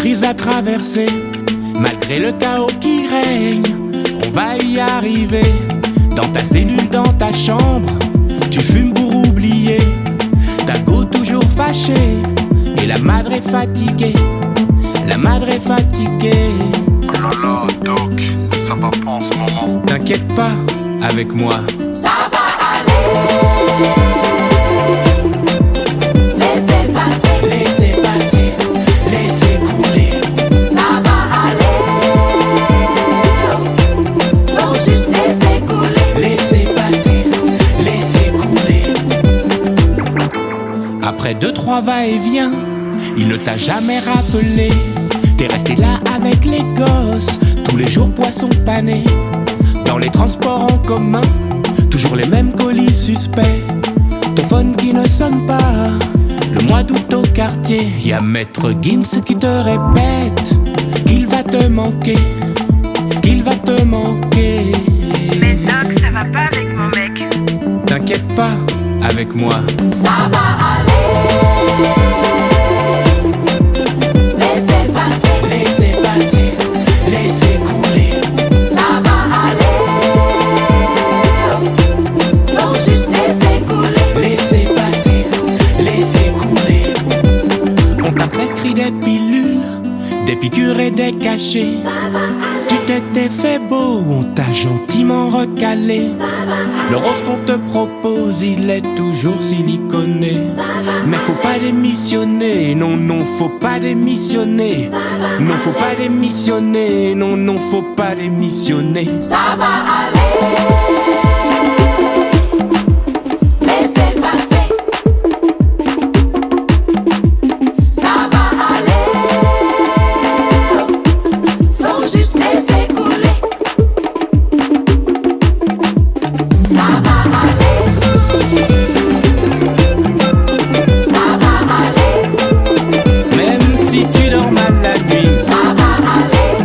crise à traverser, malgré le chaos qui règne, on va y arriver. Dans ta cellule, dans ta chambre, tu fumes pour oublier. Ta go toujours fâchée, et la madre est fatiguée. La madre est fatiguée. Oh là là, Doc, ça va pas en ce moment. T'inquiète pas, avec moi ça va aller. Laissez passer, laissez passer, laissez couler. ça va aller. Faut juste laisser couler. Laissez passer, laissez couler. Après 2-3 va-et-vient, il ne t'a jamais rappelé. T'es resté là avec les gosses, tous les jours poisson pané. Dans les transports en commun, toujours les mêmes colis suspects. Ton phone qui ne sonne pas. Le mois d'août au quartier, y'a Maître Gims qui te répète qu'il va te manquer, qu'il va te manquer. Mais Doc, ça va pas avec mon mec. T'inquiète pas, avec moi Ça va aller. Laissez passer, laissez passer, laissez couler. ça va aller. Faut juste laisser couler. Laissez passer, laissez couler. On t'a prescrit des pilules, des piqûres et des cachets. Tu t'étais fait beau, on t'a gentiment recalé. Le rose qu'on te propose, il est toujours siliconé. Mais faut pas démissionner, non, non, faut pas démissionner. Non, faut pas démissionner, non, non, faut pas démissionner. Ça va aller. Laissez passer. Ça va aller. Faut juste laisser couler. Ça va aller. Ça va aller. Même si tu dors mal la nuit, Ça va aller.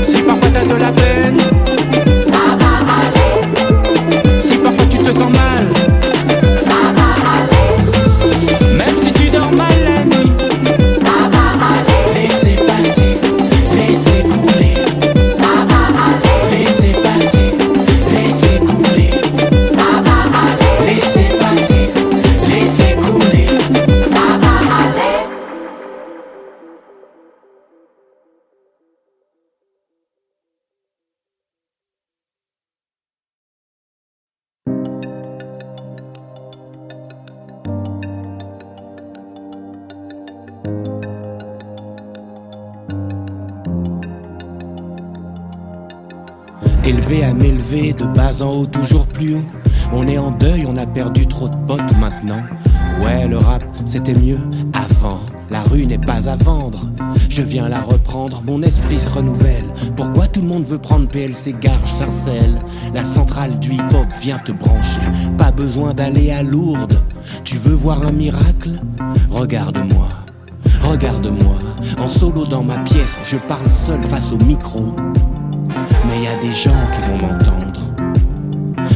si parfois t'as de la peine, Ça va aller. si parfois tu te sens mal, Ça va aller. même si tu dors mal la nuit, Ça va aller. laissez passer, laissez couler. Ça va aller. Laissez passer, laissez couler. Ça va aller. Laissez passer, laissez couler. Ça va aller. Élevé à m'élever, de bas en haut, toujours plus haut. On est en deuil, on a perdu trop de potes maintenant. Ouais, le rap, c'était mieux avant. La rue n'est pas à vendre. Je viens la reprendre, mon esprit se renouvelle. Pourquoi tout le monde veut prendre PLC, Gare, Sarcelles? La centrale du hip-hop vient te brancher. Pas besoin d'aller à Lourdes. Tu veux voir un miracle? Regarde-moi. Regarde-moi, en solo dans ma pièce, je parle seul face au micro. Mais y a des gens qui vont m'entendre.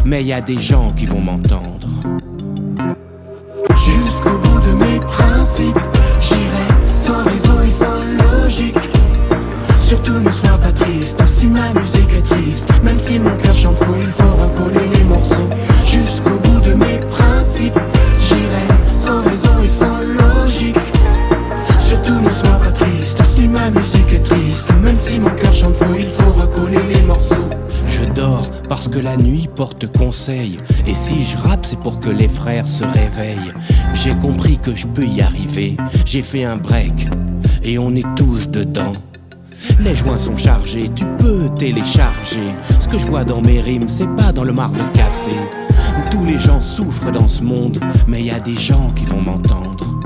Mais y a des gens qui vont m'entendre. Jusqu'au bout de mes principes, j'irai sans raison et sans logique. Surtout ne sois pas triste, si ma musique est triste. Même si mon cœur chante faux, il faut recoller les morceaux. Jusqu'au bout de mes principes, j'irai sans raison et sans logique. Surtout ne sois pas triste, si ma musique est triste. Même si mon cœur chante faux, il faut recoller les morceaux. Je dors parce que la nuit porte conseil. Et si je rappe, c'est pour que les frères se réveillent. J'ai compris que je peux y arriver. J'ai fait un break et on est tous dedans. Les joints sont chargés, tu peux télécharger. Ce que je vois dans mes rimes, c'est pas dans le mar de café. Tous les gens souffrent dans ce monde, mais y a des gens qui vont m'entendre.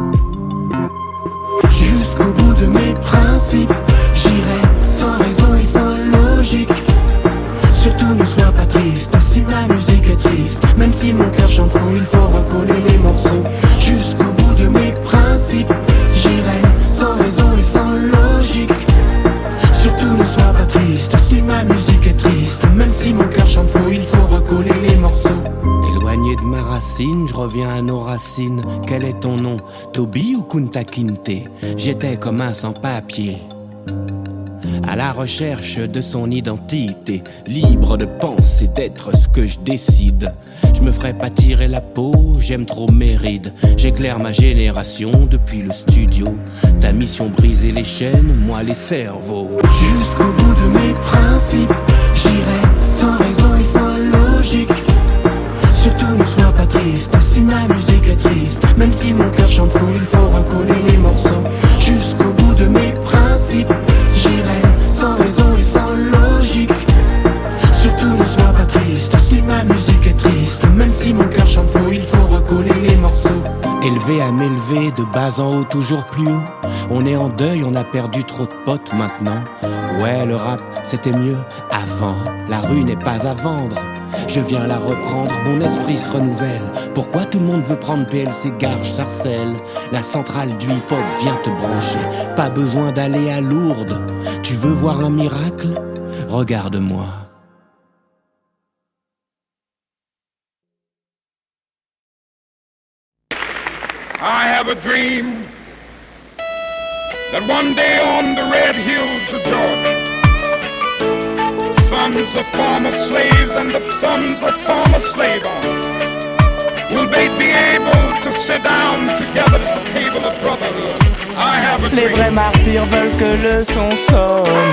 Jusqu'au bout de mes principes, j'irai sans raison et sans logique. Surtout ne sois pas triste, si ma musique est triste. Même si mon cœur chante faux, il faut recoller les morceaux. Jusqu'au bout de mes principes, j'irai sans raison et sans logique. Surtout ne sois pas triste, si ma musique est triste. Même si mon cœur chante faux, il faut recoller les morceaux. Éloigné de ma racine, je revient à nos racines. Quel est ton nom? Toby ou Kunta Kinte? J'étais comme un sans-papier, à la recherche de son identité, libre de penser, d'être ce que je décide. Je me ferai pas tirer la peau, j'aime trop mes rides. J'éclaire ma génération depuis le studio. Ta mission briser les chaînes, moi les cerveaux. Jusqu'au bout de mes principes, j'irai sans raison et sans logique. Surtout ne sois pas triste, si ma musique est triste. Même si mon cœur chante fou, il faut recoller les morceaux. Jusqu'au bout de mes principes, j'irai sans raison et sans logique. Surtout ne sois pas triste, si ma musique est triste. Même si mon cœur chante fou, il faut recoller les morceaux. Élevé à m'élever, de bas en haut, toujours plus haut. On est en deuil, on a perdu trop de potes maintenant. Ouais, le rap, c'était mieux avant. La rue n'est pas à vendre, je viens la reprendre, mon esprit se renouvelle. Pourquoi tout le monde veut prendre PLC, Garges, Sarcelles? La centrale du hip-hop vient te brancher. Pas besoin d'aller à Lourdes. Tu veux voir un miracle? Regarde-moi. I have a dream that one day on the red hills of Georgia, sons of former slaves and the sons of former slave owners will be able to sit down together at the table of brotherhood. I have a dream. Les vrais martyrs veulent que le son sonne.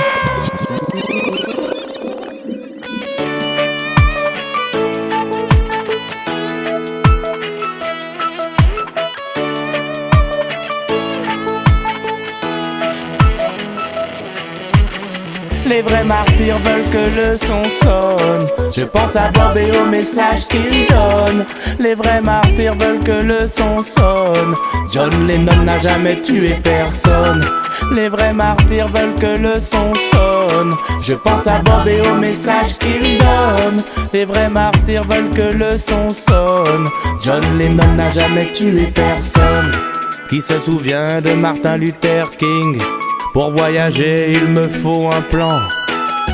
Les vrais martyrs veulent que le son sonne. Je pense à Bob et au message qu'il donne. Les vrais martyrs veulent que le son sonne. John Lennon n'a jamais tué personne. Les vrais martyrs veulent que le son sonne. Je pense à Bob et au message qu'il donne. Les vrais martyrs veulent que le son sonne. John Lennon n'a jamais tué personne. Qui se souvient de Martin Luther King? Pour voyager, il me faut un plan.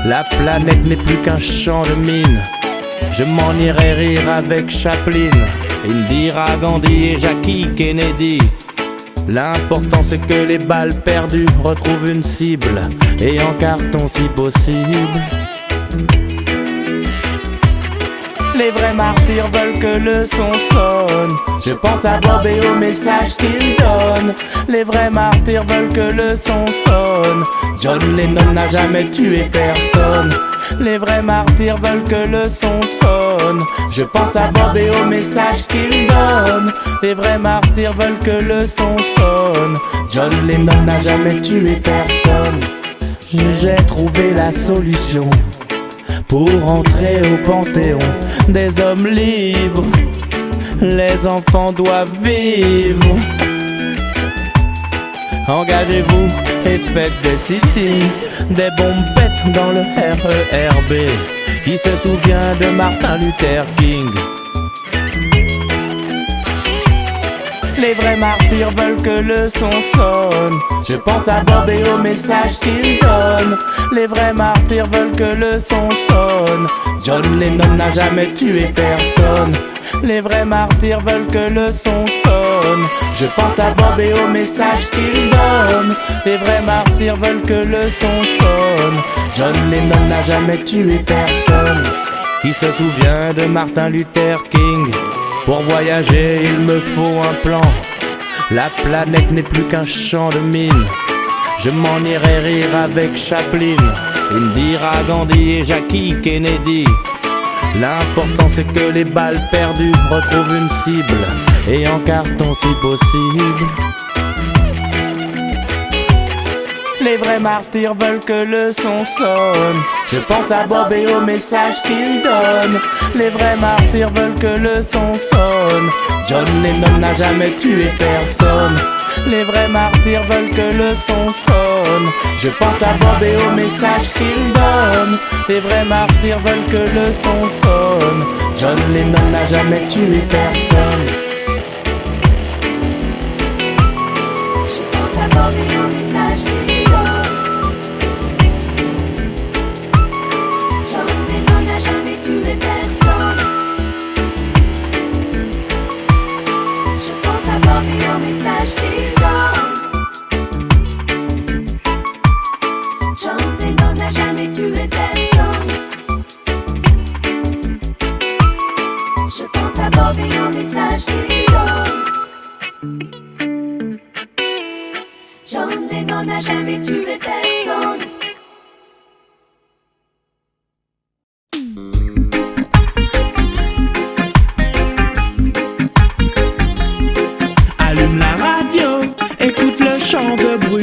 La planète n'est plus qu'un champ de mines. Je m'en irai rire avec Chaplin, Indira Gandhi et Jackie Kennedy. L'important c'est que les balles perdues retrouvent une cible, et en carton si possible. Les vrais martyrs veulent que le son sonne. Je pense à Bob et au message qu'il donne. Les vrais martyrs veulent que le son sonne. John Lennon n'a jamais tué personne. Les vrais martyrs veulent que le son sonne. Je pense à Bob et au message qu'il donne. Les vrais martyrs veulent que le son sonne. John Lennon n'a jamais tué personne. J'ai trouvé la solution pour entrer au panthéon des hommes libres. Les enfants doivent vivre. Engagez-vous et faites des sit-ins, des bombettes dans le RERB. Qui se souvient de Martin Luther King? Les vrais martyrs veulent que le son sonne. Je pense à Bob et au message qu'il donne. Les vrais martyrs veulent que le son sonne. John Lennon n'a jamais tué personne. Les vrais martyrs veulent que le son sonne. Je pense à Bob et au message qu'il donne. Les vrais martyrs veulent que le son sonne. John Lennon n'a jamais tué personne. Qui se souvient de Martin Luther King? Pour voyager, il me faut un plan. La planète n'est plus qu'un champ de mines. Je m'en irai rire avec Chaplin, Indira Gandhi et Jackie Kennedy. L'important c'est que les balles perdues retrouvent une cible, et en carton si possible. Les vrais martyrs veulent que le son sonne. Je pense à Bob et au message qu'il donne. Les vrais martyrs veulent que le son sonne. John Lennon n'a jamais tué personne. Les vrais martyrs veulent que le son sonne. Je pense à Bob et au message qu'il donne. Les vrais martyrs veulent que le son sonne. John Lennon n'a jamais tué personne. Je pense à Bob et au message qu'il donne. John Lennon n'a jamais tué personne.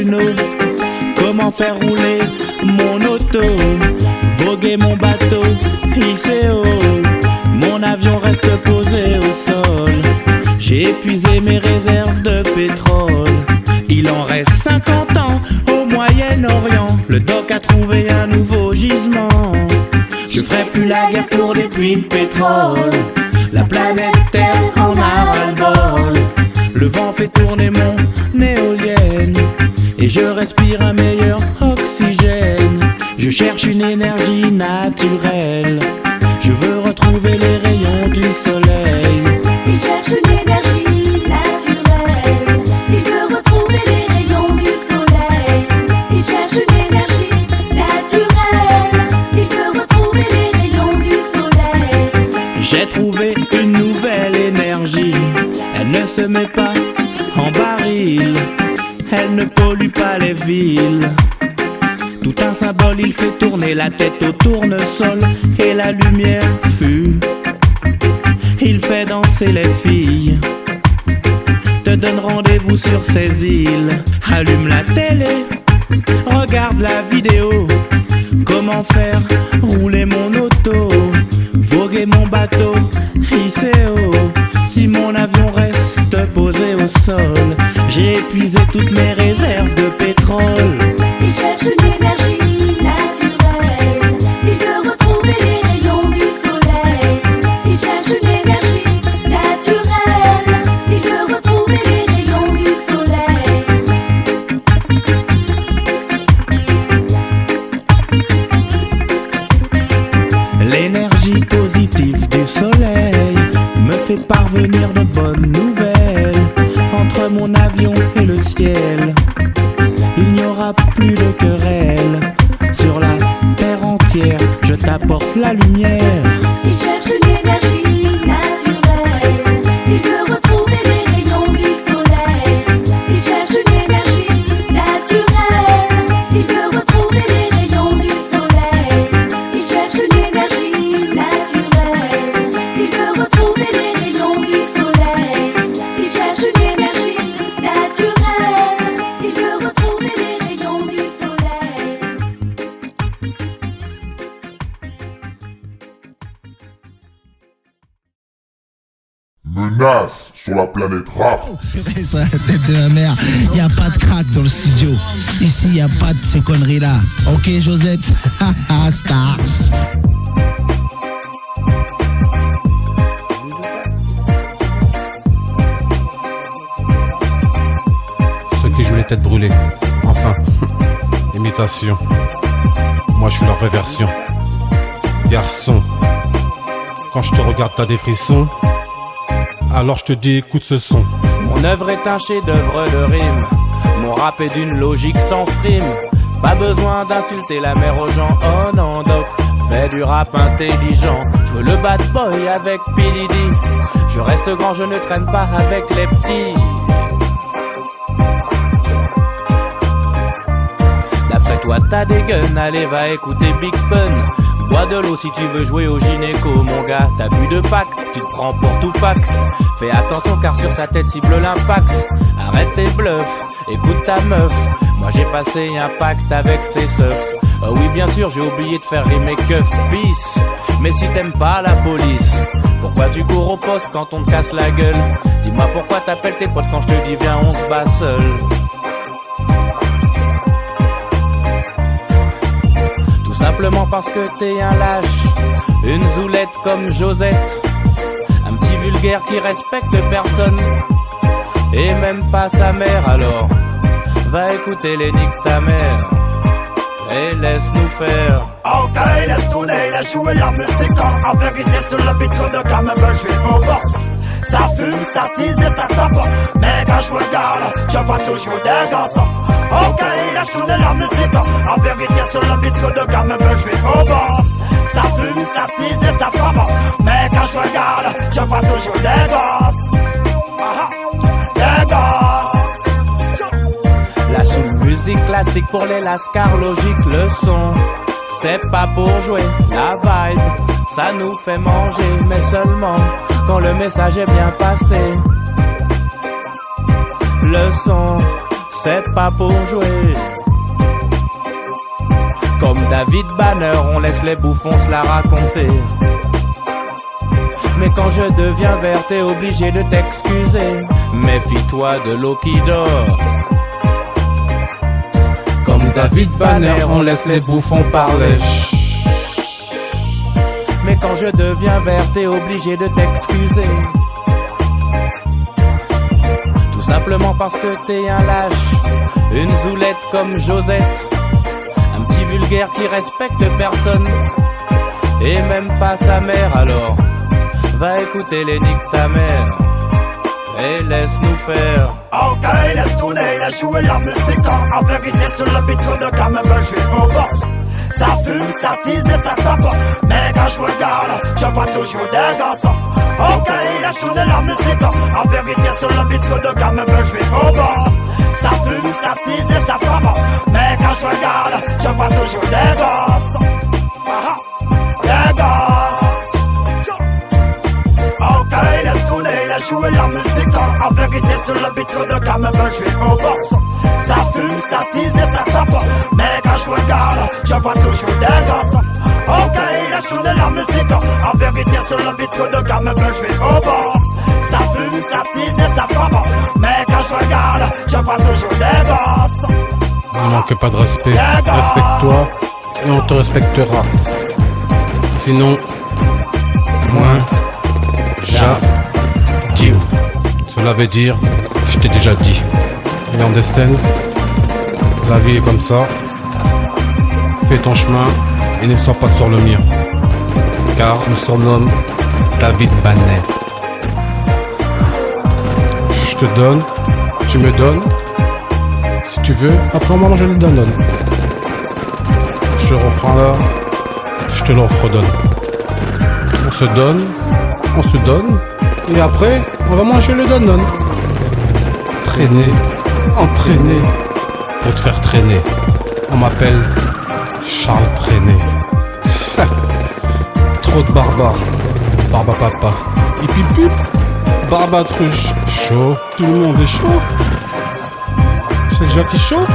Bruno. Comment faire rouler mon auto, voguer mon bateau, hisser haut. Mon avion reste posé au sol. J'ai épuisé mes réserves de pétrole. Il en reste 50 ans au Moyen-Orient. Le doc a trouvé un nouveau gisement. Je ferai plus la guerre pour des puits de pétrole. La planète Terre en a ras-le-bol. Le vent fait tourner mon éolienne et je respire un meilleur oxygène. Je cherche une énergie naturelle. Je veux retrouver les rayons du soleil. Il cherche une énergie naturelle. Il veut retrouver les rayons du soleil. Il cherche une énergie naturelle. Il veut retrouver les rayons du soleil. J'ai trouvé une nouvelle énergie. Elle ne se met pas en baril. Elle ne pollue pas les villes. Tout un symbole, il fait tourner la tête au tournesol. Et la lumière fut. Il fait danser les filles. Te donne rendez-vous sur ces îles. Allume la télé, regarde la vidéo. Comment faire rouler mon auto, voguer mon bateau, hisser haut. Si mon avion reste posé au sol, j'ai épuisé toutes mes réserves de pétrole. Il cherche une énergie naturelle. Il veut retrouver les rayons du soleil. Il cherche une énergie naturelle. Il veut retrouver les rayons du soleil. L'énergie positive du soleil me fait parvenir de bonnes nouvelles. Entre mon avion et le ciel, il n'y aura plus de querelle. Sur la terre entière, je t'apporte la lumière. Il cherche une énergie naturelle. Il veut retrouver les rayons du soleil. Il cherche une énergie naturelle. Il veut retrouver les rayons du soleil. Il cherche une énergie naturelle. Il veut retrouver les rayons du soleil. Il cherche une énergie naturelle. Il veut retrouver les rayons du soleil. Menace sur la planète rap. Sur la tête de ma mère, y a pas de crack dans le studio. Ici, y a pas de ces conneries-là. Ok, Josette. Haha, star. Ceux qui jouent les têtes brûlées. Enfin, imitation. Moi, je suis leur vraie version. Garçon, quand je te regarde, t'as des frissons. Alors je te dis, écoute ce son. Mon œuvre est un chef-d'œuvre de rime. Mon rap est d'une logique sans frime. Pas besoin d'insulter la mère aux gens. Oh non, doc, fais du rap intelligent. Je veux le bad boy avec P. Diddy. Je reste grand, je ne traîne pas avec les petits. D'après toi, t'as des guns. Allez, va écouter Big Pun. Bois de l'eau si tu veux jouer au gynéco, mon gars. T'as bu de Pâques, tu te prends pour Tupac. Fais attention car sur sa tête cible l'impact. Arrête tes bluffs, écoute ta meuf. Moi j'ai passé un pacte avec ses seufs. Oh oui bien sûr j'ai oublié de faire rimer keuf. Peace. Mais si t'aimes pas la police, pourquoi tu cours au poste quand on te casse la gueule? Dis-moi pourquoi t'appelles tes potes quand je te dis viens on se bat seul. Simplement parce que t'es un lâche, une zoulette comme Josette, un petit vulgaire qui respecte personne, et même pas sa mère. Alors, va écouter les niques ta mère, et laisse-nous faire. Ok, laisse tourner, laisse jouer la musique. En vérité sur le beat, sur le gamin veut jouer au boss. Ça fume, ça tease et ça tape. Mais quand je regarde, je vois toujours des garçons. Ok, laisse tourner la musique. En vérité sur le beat, sur le gamin veut jouer au boss. Ça fume, ça tease et ça frappe. Mais quand je regarde, je vois toujours des gosses. Des gosses. La soul musique classique pour les lascars, logique le son. C'est pas pour jouer, la vibe, ça nous fait manger, mais seulement quand le message est bien passé. Le son, c'est pas pour jouer. Comme David Banner, on laisse les bouffons se la raconter. Mais quand je deviens vert, t'es obligé de t'excuser. Méfie-toi de l'eau qui dort. Comme David Banner, on laisse les bouffons parler. Mais quand je deviens vert, t'es obligé de t'excuser. Tout simplement parce que t'es un lâche, une zoulette comme Josette, un petit vulgaire qui respecte personne, et même pas sa mère. Alors va écouter les niques ta mère et laisse-nous faire. Ok, laisse tourner, laisse jouer la musique. En vérité, sur le beat, sur le gamme, je suis au boss. Ça fume, ça tease et ça tape. Mais quand je regarde, je vois toujours des garçons. Ok, laisse tourner la musique. En vérité, sur le beat, sur le gamme, je suis au boss. Ça fume, ça tease et ça frappe. Mais quand je regarde, je vois toujours des gosses. Des gosses. Ok, laisse tourner, laisse jouer la musique. En vérité, sur le beat, sur le gamme, je suis au boss. Ça fume, ça tease et ça tape. Mais quand je regarde, je vois toujours des gosses. Ok, laisse tourner la musique. En vérité, sur le beat, sur le gamme, je suis au boss. Ça fume, ça tease et ça frappe. Mais quand je regarde, je vois toujours des gosses. Ne manque pas de respect. Respecte-toi et on te respectera. Sinon, moins dit. Cela veut dire, je t'ai déjà dit. Et en destin, la vie est comme ça. Fais ton chemin et ne sois pas sur le mien. Car nous surnomme David Banner. Je te donne, tu me donnes. Si tu veux, après un moment je le donne. Je te reprends là, je te le redonne. On se donne, et après, on va manger le donne. Traîner, entraîner, pour te faire traîner. On m'appelle Charles Traîné. Trop de barbares, barba papa. Et puis barbatruche. Chaud, tout le monde est chaud. C'est déjà qui chaud.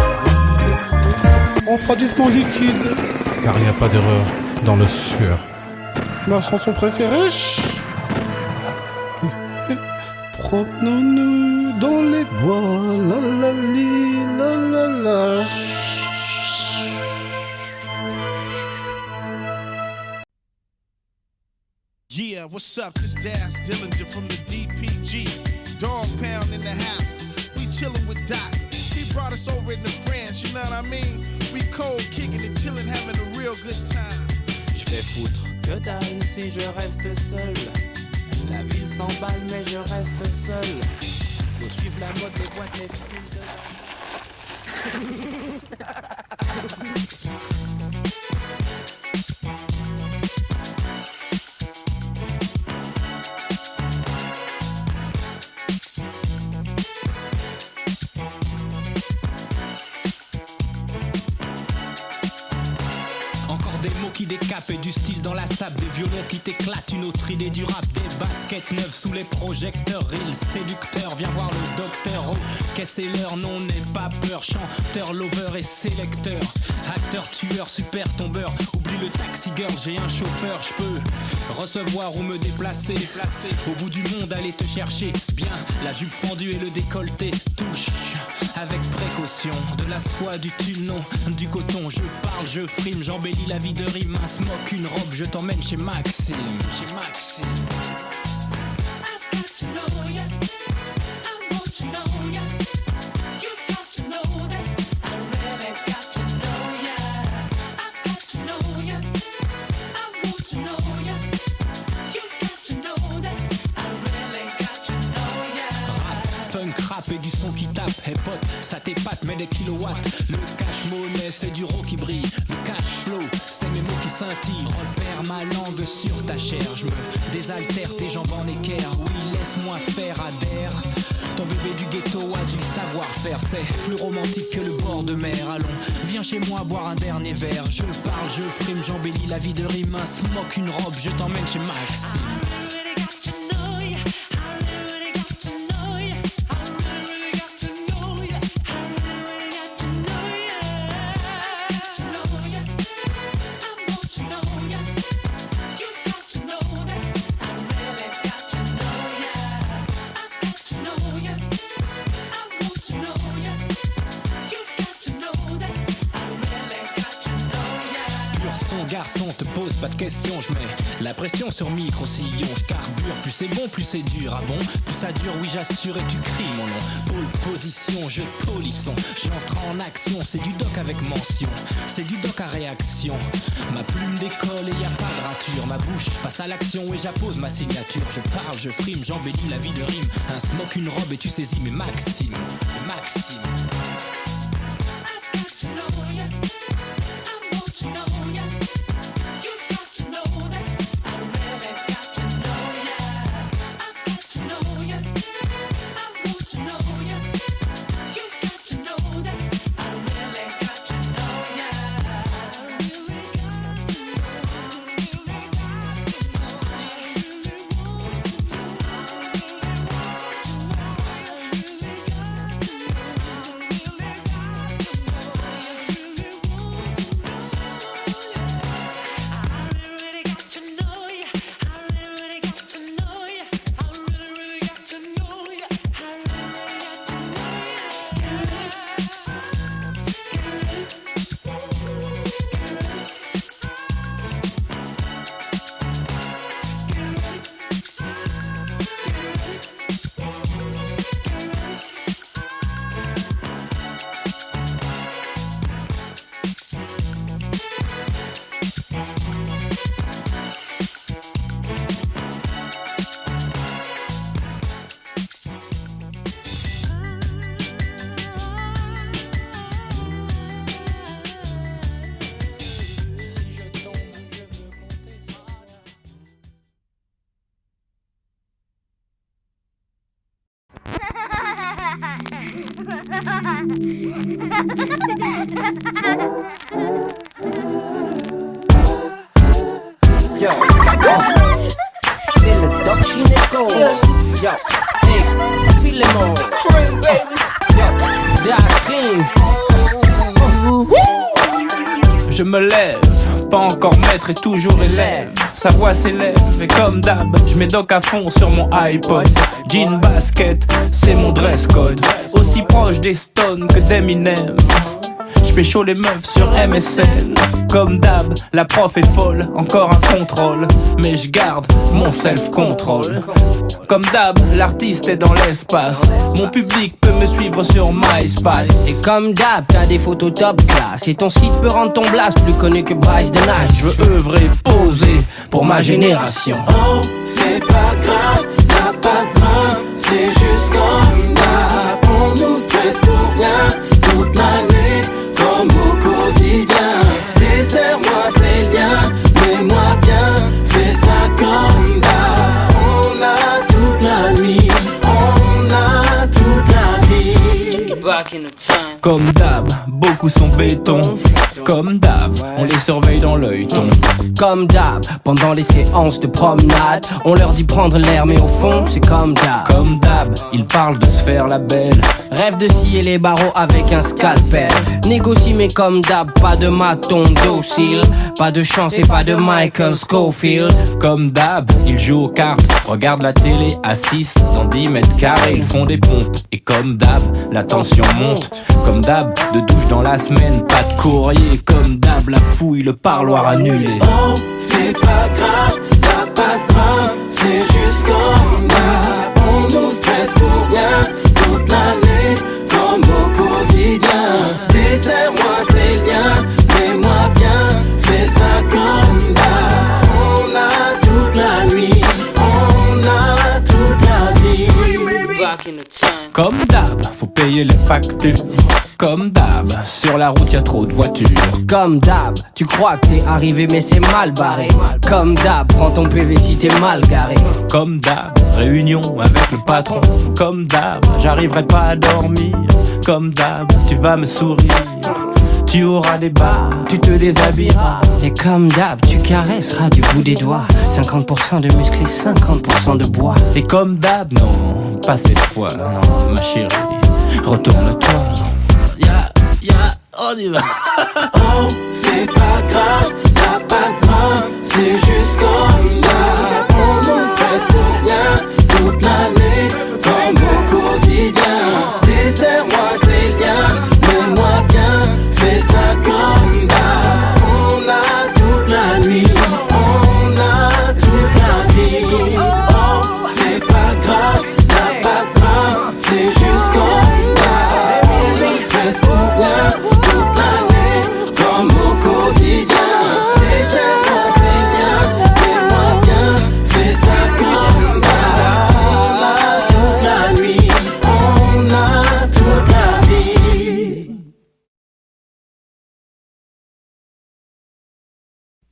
Refroidissement liquide. Car il n'y a pas d'erreur dans le sueur. Ma chanson préférée. Promenons-nous dans les bois, la la li, la la la. Yeah, what's up? This Daz Dillinger from the DPG. Dog Pound in the house. We chillin' with Doc. He brought us over into France, you know what I mean? We cold kicking and chillin', having a real good time. Je vais foutre que dalle si je reste seul. La ville s'emballe mais je reste seul. Faut suivre la mode, les boîtes, les filles de Des mots qui décapent et du style dans la sable. Des violons qui t'éclatent, une autre idée du rap. Des baskets neuves sous les projecteurs. Real séducteur, viens voir le docteur. Oh, qu'est-ce l'heure, non, n'aie pas peur. Chanteur, lover et sélecteur. Acteur, tueur, super tombeur. Oublie le taxi girl, j'ai un chauffeur. Je peux recevoir ou me déplacer. Au bout du monde, aller te chercher. Bien, la jupe fendue et le décolleté. Touche avec précaution. De la soie, du tulle, non, du coton. Je parle, je frime, j'embellis la vie de rime. Un smoke, une robe, je t'emmène chez Maxime. I've got to know ya, I want to know ya. You've got to know that I really got to know ya. I've got to know ya, I want to know ya. You've got to know that I really got to know ya. Rap, funk, rap et du son qui tape. Hey pote, ça t'épate, mais des kilowatts. Le cash-monnaie, c'est du raw qui brille. Le cash flow, c'est mes mots qui scintillent. Repère ma langue sur ta chair. Je me désaltère, tes jambes en équerre. Oui, laisse-moi faire, adhère. Ton bébé du ghetto a du savoir-faire. C'est plus romantique que le bord de mer. Allons, viens chez moi boire un dernier verre. Je parle, je frime, j'embellis la vie de rime. Un smoke, une robe, je t'emmène chez Maxime. garçon, te pose pas de questions. Je mets la pression sur micro-sillon. Je carbure, plus c'est bon, plus c'est dur. Ah bon, plus ça dure, oui j'assure et tu cries mon nom. Pôle position, je polisson. J'entre en action, c'est du doc avec mention. C'est du doc à réaction. Ma plume décolle et y a pas de rature. Ma bouche passe à l'action et j'appose ma signature. Je parle, je frime, j'embellis la vie de rime. Un smoke, une robe et tu saisis mes maximes. Maxime. Yo, c'est le Doc Gynéco. Yo, hey, Philemon. Cream, baby. Yo, Cream. Je me lève, pas encore maître et toujours élève. Sa voix s'élève et comme d'hab, je mets doc à fond sur mon iPod. Jean basket, c'est mon dress code. Aussi proche des Stones que d'Eminem. J'pécho les meufs sur MSN. Comme d'hab, la prof est folle, encore un contrôle. Mais j'garde mon self-control. Comme d'hab, l'artiste est dans l'espace. Mon public peut me suivre sur MySpace. Et comme d'hab, t'as des photos top class. Et ton site peut rendre ton blast plus connu que Bryce the Night. Je veux œuvrer, poser pour ma génération. Oh, c'est pas grave, y'a pas de drame. C'est juste comme d'hab. On nous stresse pour rien toute l'année, comme au quotidien. Desserre-moi ces liens, mets-moi bien, fais ça comme d'hab. On a toute la nuit, on a toute la vie. Back in the time. Comme d'hab, beaucoup sont béton. Comme d'hab, on les surveille dans l'œilleton. Comme d'hab, pendant les séances de promenade, on leur dit prendre l'air, mais au fond, c'est comme d'hab. Comme d'hab, ils parlent de se faire la belle. Rêve de scier les barreaux avec un scalpel. Négocie, mais comme d'hab, pas de maton docile. Pas de chance et pas de Michael Scofield. Comme d'hab, ils jouent aux cartes, regardent la télé, assistent dans 10 mètres carrés. Ils font des pompes, et comme d'hab, la tension monte. Comme d'hab, de douche dans la semaine, pas de courrier. Comme d'hab, la fouille, le parloir annulé. Oh, c'est pas grave, y'a pas de drame. C'est juste comme d'hab. On nous stresse pour rien toute l'année, comme au quotidien. Desserre-moi ces liens, mets-moi bien, fais ça comme d'hab. On a toute la nuit, on a toute la vie. Back in the time. Comme d'hab, faut payer les factures. Comme d'hab, sur la route y'a trop de voitures. Comme d'hab, tu crois que t'es arrivé mais c'est mal barré. Comme d'hab, prends ton PV si t'es mal garé. Comme d'hab, réunion avec le patron. Comme d'hab, j'arriverai pas à dormir. Comme d'hab, tu vas me sourire. Tu auras des bas, tu te déshabilleras. Et comme d'hab, tu caresseras du bout des doigts. 50% de muscles et 50% de bois. Et comme d'hab, non, pas cette fois, ma chérie, retourne-toi. On y va. Oh, c'est pas grave, y'a pas de drame. C'est juste comme ça. On nous stresse pour rien toute l'année, comme au quotidien. Desserre-moi ces liens, mets-moi bien, fais ça comme d'hab. On a toute la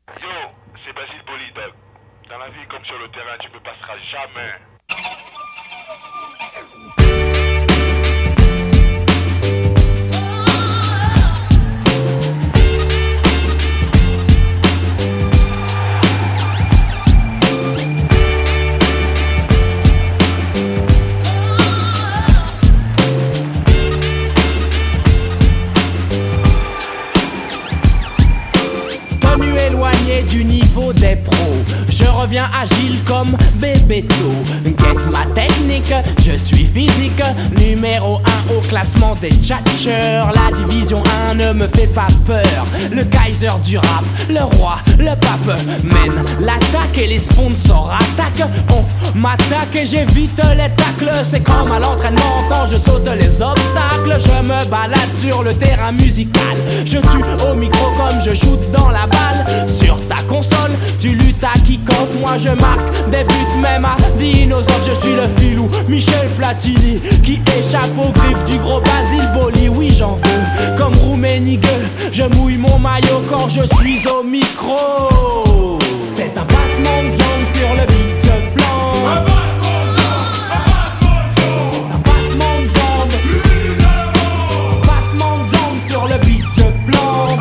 Yo, c'est Basile Bolidog. Dans la vie comme sur le terrain, tu me passeras jamais. Du niveau des pros, je reviens agile comme Bébéto. Guette ma technique, je suis physique. Numéro 1 au classement des tchatcheurs. La division 1 ne me fait pas peur. Le Kaiser du rap, le roi, le pape mène l'attaque et les sponsors attaquent. On m'attaque et j'évite les tacles. C'est comme à l'entraînement quand je saute les obstacles. Je me balade sur le terrain musical. Je tue au micro comme je shoot dans la balle. Sur ta console, tu luttes à kick-off. Moi je marque des buts même à dinosaures. Je suis le filou Michel Platini qui échappe aux griffes du gros Basile Boli. Oui j'en veux comme Rouménigue. Je mouille mon maillot quand je suis au micro. C'est un passement de jambes sur le beat, je flambe. Un passement de jambes. Passement de jambes sur le beat, je flambe.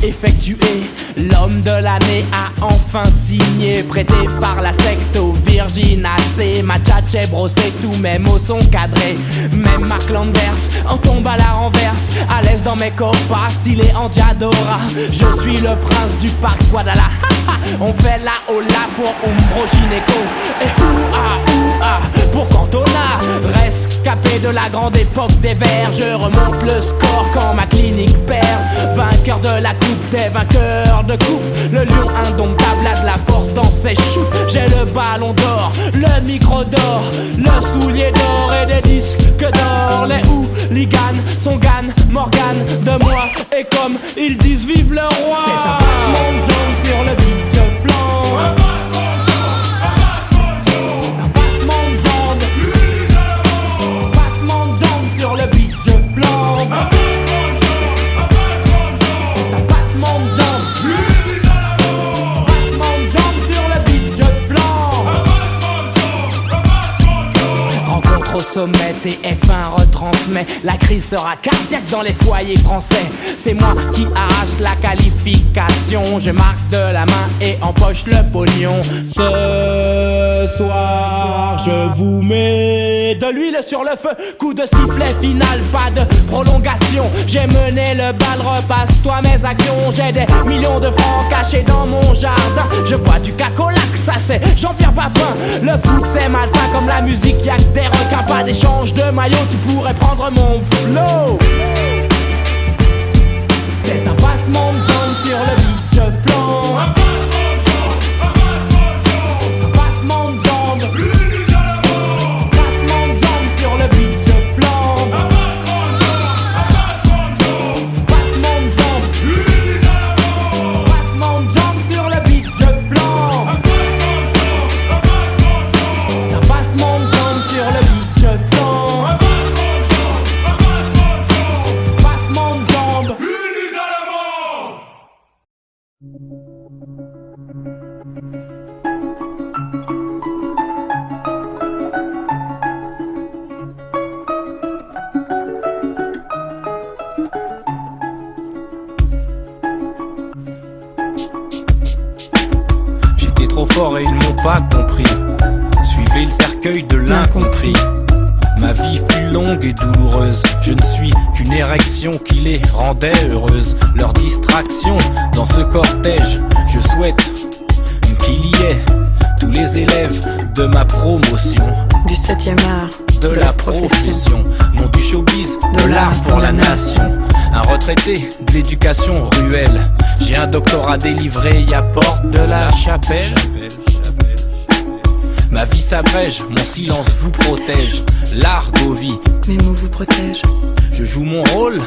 Effectué, l'homme de l'année a enfin signé. Prêté par la secte aux virginacées. Ma tchatche brossée, tous mes mots sont cadrés. Même Mark Landers en tombe à la renverse. À l'aise dans mes copas, stylé en Diadora. Je suis le prince du parc Guadalajara. On fait la hola pour Umbro Gineco. Et ouah pour Cantona. Rescapé de la grande époque des Verts. Je remonte le score quand ma clinique perd. Vainqueur de la coupe des vainqueurs de coupe. Le lion indomptable a de la force dans ses shoots. J'ai le ballon d'or, le micro d'or, le soulier d'or et des disques d'or. Les hooligans sont Gann, Morgan de moi. Et comme ils disent vive le roi. C'est un passement de jambes sur le beat, je flambe. Au sommet, TF1 retransmet. La crise sera cardiaque dans les foyers français. C'est moi qui arrache la qualification. Je marque de la main et empoche le pognon. Ce soir, je vous mets de l'huile sur le feu. Coup de sifflet final, pas de prolongation. J'ai mené le bal, repasse-toi mes actions. J'ai des millions de francs cachés dans mon jardin. Je bois du cacolac, ça c'est Jean-Pierre Papin. Le foot c'est malsain comme la musique, y'a que des requins. Pas d'échange de maillot, tu pourrais prendre mon flow. C'est un passement de jambes sur le beat, je flambe. Un passement de jambes. Passement de jambes sur le beat, je flambe. Passement de jambes. Passement de jambes sur le beat, je flambe. Un passement de jambes sur le beat. J'étais trop fort et ils m'ont pas compris. Suivez le cercueil de l'incompris. Ma vie fut longue et douloureuse. Je ne suis qu'une érection qui les rendait heureuses. Leur distraction dans ce cortège. Je souhaite qu'il y ait tous les élèves de ma promotion. Du 7e art, de la profession. Non du showbiz, de l'art pour la nation. Un retraité de l'éducation ruelle. J'ai un doctorat délivré à Porte de la Chapelle. Ma vie s'abrège, mon silence vous protège. L'argot vit, mes mots vous protègent. Je joue mon rôle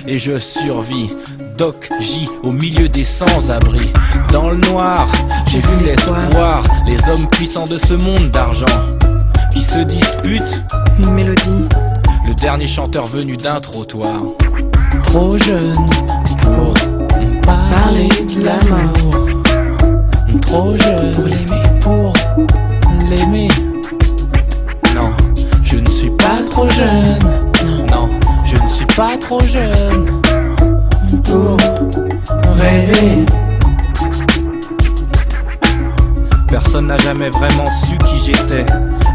et je survis. Doc J au milieu des sans-abri. Dans le noir, j'ai vu l'espoir, les hommes puissants de ce monde d'argent qui se disputent une mélodie. Le dernier chanteur venu d'un trottoir. Trop jeune pour parler de l'amour. Trop jeune pour l'aimer, pour l'aimer. Non, je ne suis pas trop jeune. Non, je ne suis pas trop jeune pour rêver. Personne n'a jamais vraiment su qui j'étais,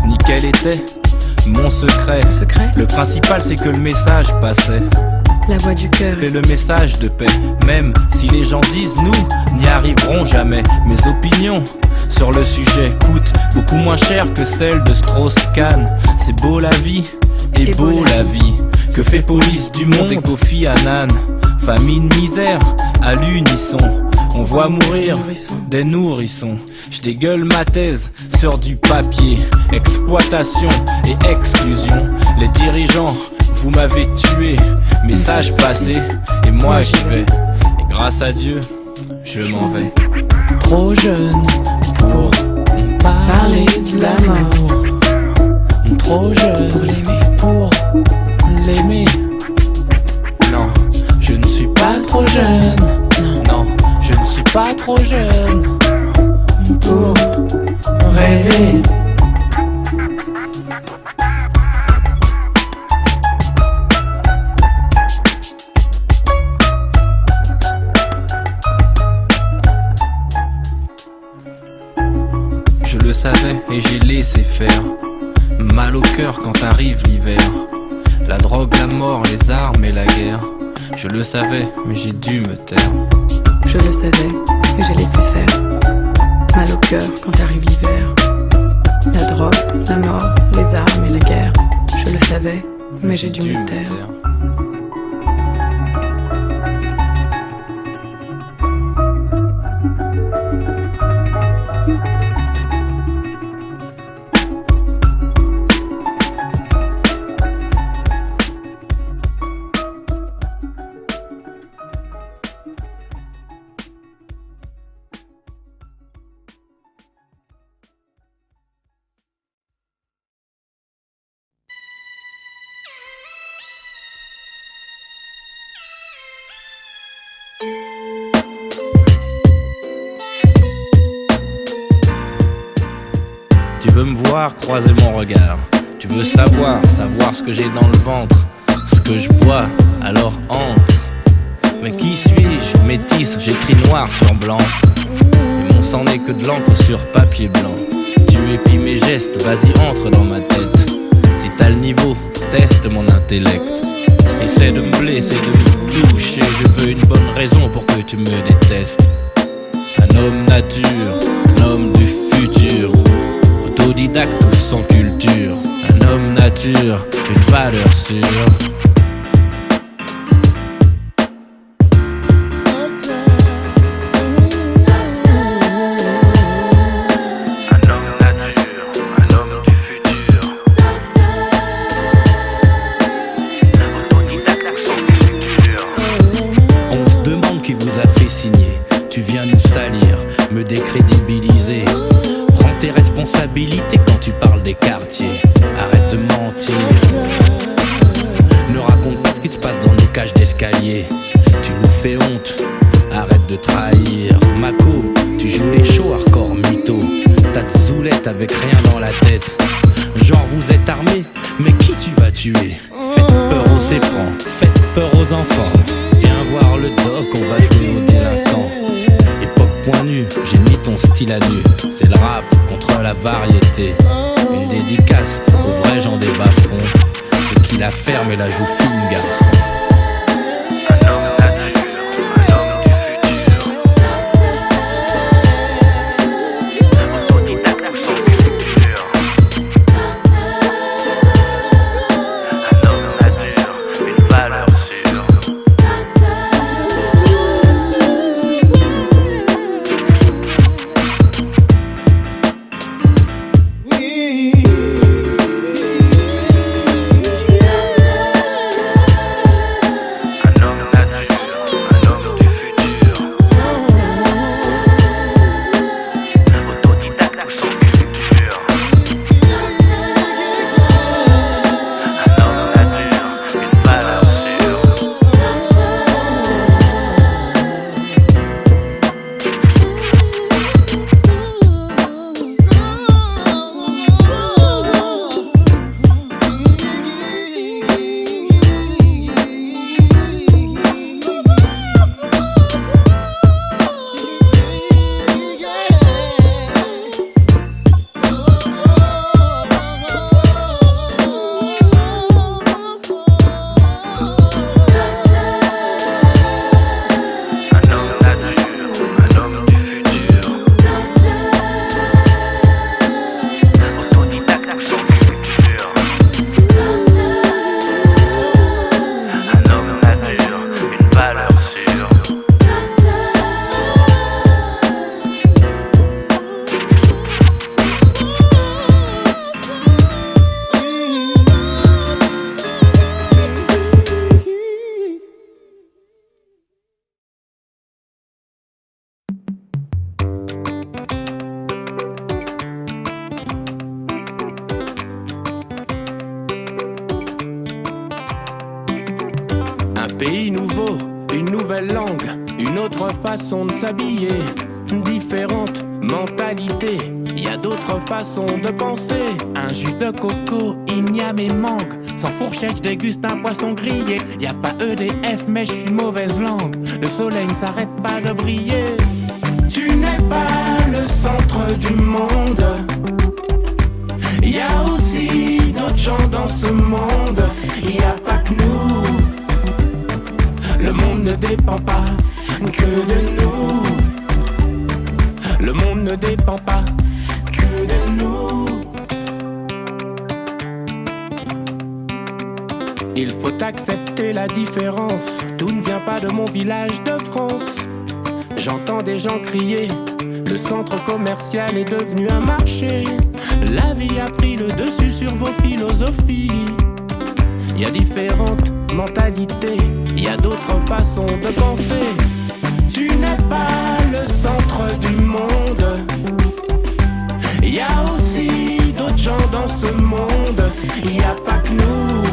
ni quel était mon secret. Le principal c'est que le message passait. La voix du cœur et le message de paix. Même si les gens disent nous n'y arriverons jamais, mes opinions sur le sujet coûtent beaucoup moins cher que celles de Strauss-Kahn. C'est beau la vie et beau la vie. Que fait police du monde et Kofi Annan? Famine, misère, à l'unisson. On voit mourir des nourrissons. Je dégueule ma thèse sur du papier. Exploitation et exclusion. Les dirigeants, vous m'avez tué. Message passé, et moi j'y vais. Et grâce à Dieu, je m'en vais. Trop jeune pour parler de l'amour. Trop jeune pour l'aimer, pour l'aimer. Non, je ne suis pas trop jeune. Non, je ne suis pas trop jeune pour rêver. Je le savais et j'ai laissé faire. Mal au cœur quand arrive l'hiver. La drogue, la mort, les armes et la guerre. Je le savais mais j'ai dû me taire. Je le savais et j'ai laissé faire. Mal au cœur quand arrive l'hiver. La drogue, la mort, les armes et la guerre. Je le savais mais j'ai dû me taire. Tu veux me voir, croiser mon regard. Tu veux savoir ce que j'ai dans le ventre. Ce que je bois, alors entre. Mais qui suis-je? Métisse, j'écris noir sur blanc. Et mon sang n'est que de l'encre sur papier blanc. Tu épies mes gestes, vas-y entre dans ma tête. Si t'as le niveau, teste mon intellect. Essaie de me blesser, de me toucher. Je veux une bonne raison pour que tu me détestes. Un homme nature, un homme du futur. Autodidacte ou sans culture. Un homme nature, une valeur sûre. Un homme nature, un homme du futur. Autodidacte ou sans culture. On se demande qui vous a fait signer. Tu viens nous salir, me décrédibiliser. Prends tes responsabilités quand tu parles des quartiers. Arrête de mentir. Ne raconte pas ce qui se passe dans nos cages d'escalier. Tu nous fais honte, arrête de trahir. Mako, tu joues les shows hardcore mytho. T'as de zoulette avec rien dans la tête. Genre vous êtes armés, mais qui tu vas tuer? Faites peur aux séfrans, faites peur aux enfants. Viens voir le doc, on va jouer aux délinquants. Point nu, j'ai mis ton style à nu. C'est le rap contre la variété. Une dédicace aux vrais gens des bas-fonds. Ceux qui la ferment et la jouent fine, garçon. Un homme nature, un homme du futur. Autodidacte ou sans culture. Un homme nature, une valeur sûre. pays nouveau, une nouvelle langue, une autre façon de s'habiller, différentes mentalités, y a d'autres façons de penser. Un jus de coco, igname et mangue, sans fourchette je déguste un poisson grillé. Y a pas EDF mais je suis mauvaise langue, le soleil ne s'arrête pas de briller. Tu n'es pas le centre du monde, y a aussi d'autres gens dans ce monde, y a pas que nous. Le monde ne dépend pas que de nous. Le monde ne dépend pas que de nous. Il faut accepter la différence. Tout ne vient pas de mon village de France. J'entends des gens crier, le centre commercial est devenu un marché. La vie a pris le dessus sur vos philosophies. Il y a différentes mentalités, il y a d'autres façons de penser. Tu n'es pas le centre du monde, il y a aussi d'autres gens dans ce monde, il n'y a pas que nous.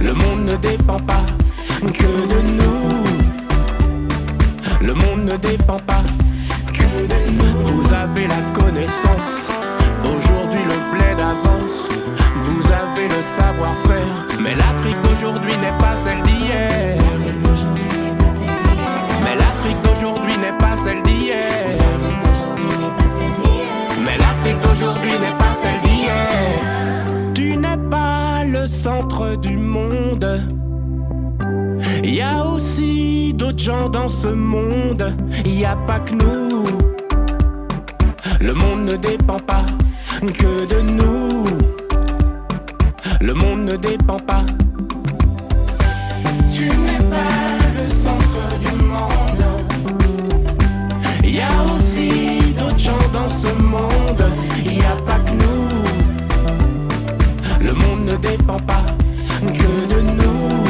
Le monde ne dépend pas que de nous. Le monde ne dépend pas que de nous. Vous avez la connaissance, aujourd'hui le bled avance. Vous avez le savoir-faire, mais l'Afrique d'aujourd'hui n'est pas celle d'hier. Mais l'Afrique d'aujourd'hui n'est pas celle d'hier. Mais l'Afrique d'aujourd'hui n'est pas celle d'hier. Tu n'es pas le centre du monde, il y a aussi d'autres gens dans ce monde, il n'y a pas que nous. Le monde ne dépend pas que de nous. Le monde ne dépend pas. Tu n'es pas le centre du monde, il y a aussi d'autres gens dans ce monde, il n'y a pas que nous. Le monde ne dépend pas que de nous.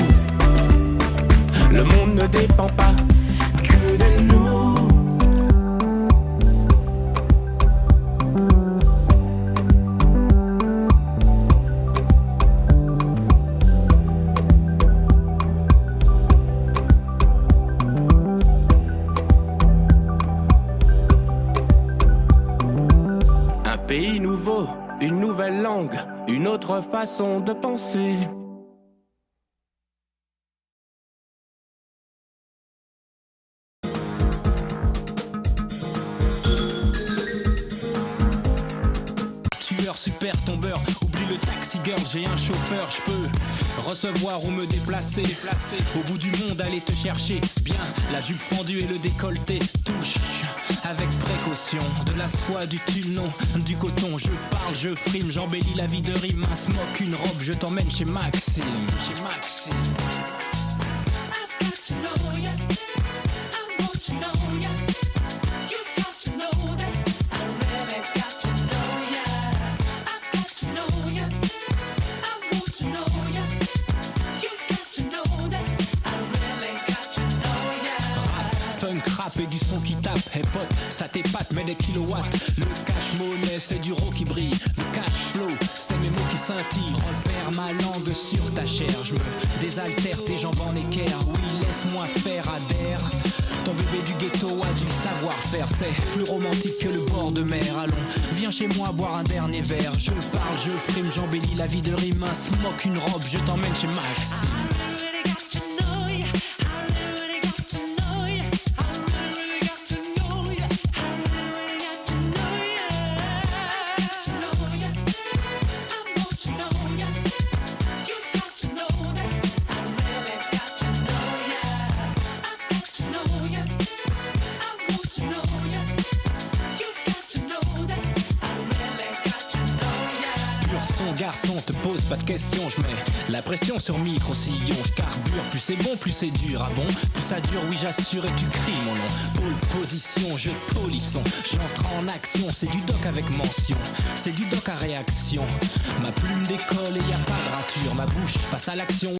Le monde ne dépend pas que de nous. Un pays nouveau, une nouvelle langue, une autre façon de penser. Super tombeur, oublie le taxi girl, j'ai un chauffeur, je peux recevoir ou me déplacer. Au bout du monde, aller te chercher. Bien, la jupe fendue et le décolleté. Touche avec précaution, de la soie, du tulle, non, du coton. Je parle, je frime, j'embellis la vie de rime. Un smoke, une robe, je t'emmène chez Maxime. Chez Maxime. I've got to know ya, I want to know ya. You've got to know that I really got to know ya. I've got to know ya, I want to know ya. You've got to know that I really got to know ya. Rap, funk, rap et du son qui tape. Hey pote, ça t'épate, mais des kilowatts. Le cash monnaie, c'est du raw qui brille. Le cash flow, c'est mes mots qui scintillent. Repère ma langue sur ta chair. Je me désaltère, tes jambes en équerre. Oui, laisse-moi faire, adhère. Ton bébé du ghetto a du savoir-faire. C'est plus romantique que le bord de mer. Allons, viens chez moi boire un dernier verre. Je parle, je frime, j'embellis la vie de rime. Un smoke, une robe, je t'emmène chez Maxime. Garçon, te pose pas de questions, je mets la pression sur micro-sillon, je carbure, plus c'est bon, plus c'est dur, ah bon, plus ça dure, oui j'assure et tu cries mon nom, pôle position, je polisson, j'entre en action, c'est du doc avec mention, c'est du doc à réaction, ma plume décolle et y a pas de rature, ma bouche passe à l'action.